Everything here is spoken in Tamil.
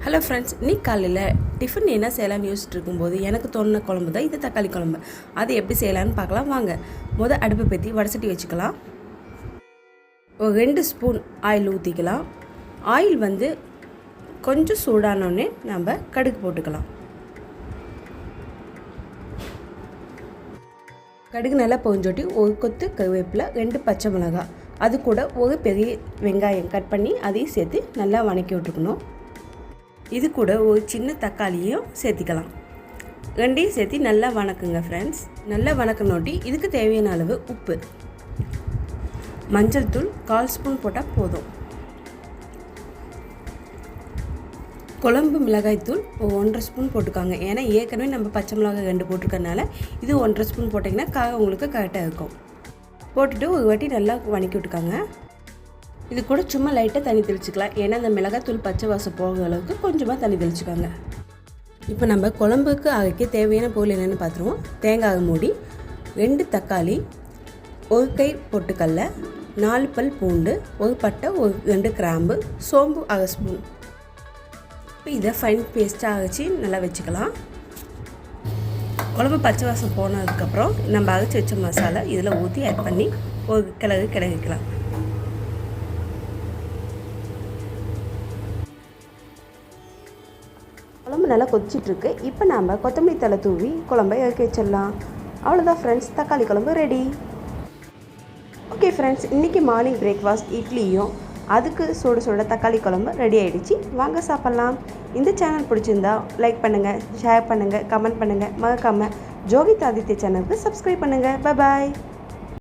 ஹலோ ஃப்ரெண்ட்ஸ், இன்னைக்கு காலையில் டிஃபன் என்ன செய்யலாம்னு யோசிச்சுட்டு இருக்கும்போது எனக்கு தோணுன குழம்பு தான் இது தக்காளி குழம்பு. அது எப்படி செய்யலான்னு பார்க்கலாம் வாங்க. அடுப்பை பற்றி வடசட்டி வச்சுக்கலாம். ஒரு 2 ஸ்பூன் ஆயில் ஊற்றிக்கலாம். ஆயில் கொஞ்சம் சூடானோடனே நம்ம கடுகு போட்டுக்கலாம். கடுகு நல்லா பொரிஞ்சோட்டி ஒரு கொத்து கருவேப்பிலை, 2 பச்சை மிளகாய், அது கூட ஒரு பெரிய வெங்காயம் கட் பண்ணி அதையும் சேர்த்து நல்லா வணக்கி விட்டுக்கணும். இது கூட ஒரு சின்ன தக்காளியும் சேர்த்திக்கலாம். ரெண்டையும் சேர்த்து நல்லா வணக்குங்க ஃப்ரெண்ட்ஸ். நல்லா வணக்கனோட்டி இதுக்கு தேவையான அளவு உப்பு, மஞ்சள் தூள் 1/4 ஸ்பூன் போட்டால் போதும். குழம்பு மிளகாய்த்தூள் 1.5 ஸ்பூன் போட்டுக்காங்க. ஏன்னா ஏற்கனவே நம்ம பச்சை மிளகாய் 2 போட்டிருக்கறனால இது 1.5 ஸ்பூன் போட்டிங்கன்னா உங்களுக்கு கரெக்டாக இருக்கும். போட்டுட்டு ஒரு வாட்டி நல்லா வணக்கி விட்டுக்காங்க. இது கூட சும்மா லைட்டாக தண்ணி தெளிச்சிக்கலாம். ஏன்னா அந்த மிளகாத்தூள் பச்சை வாசம் போகிற அளவுக்கு கொஞ்சமாக தண்ணி தெளிச்சுக்காங்க. இப்போ நம்ம குழம்புக்கு அரைக்க தேவையான பொருள் என்னென்னு பார்த்துருவோம். தேங்காய் மூடி, 2 தக்காளி, 1 கை பொட்டுக்கடலை, 4 பல் பூண்டு, 1 பட்டை, 2 கிராம்பு, சோம்பு 1/2 ஸ்பூன். இப்போ இதை ஃபைன் பேஸ்ட்டாக அரைச்சி நல்லா வச்சுக்கலாம். குழம்பு பச்சை வாசம் போனதுக்கப்புறம் நம்ம அரைச்சி வச்ச மசாலா இதில் ஊற்றி ஆட் பண்ணி ஒரு கிளறிக்கலாம். குழம்பு நல்லா கொதிச்சிட்ருக்கு. இப்போ நாம் கொத்தமல்லி தழை தூவி குழம்பை இறக்கி வச்சிடலாம். அவ்வளோதான் ஃப்ரெண்ட்ஸ், தக்காளி குழம்பு ரெடி. ஓகே ஃப்ரெண்ட்ஸ், இன்றைக்கி மார்னிங் பிரேக்ஃபாஸ்ட் இட்லியும் அதுக்கு சுட தக்காளி குழம்பு ரெடி ஆகிடுச்சு. வாங்க சாப்பிட்லாம். இந்த சேனல் பிடிச்சிருந்தா லைக் பண்ணுங்கள், ஷேர் பண்ணுங்கள், கமெண்ட் பண்ணுங்கள். மறக்காமல் ஜோகித் ஆதித்ய சேனலுக்கு சப்ஸ்கிரைப் பண்ணுங்கள். பாய்.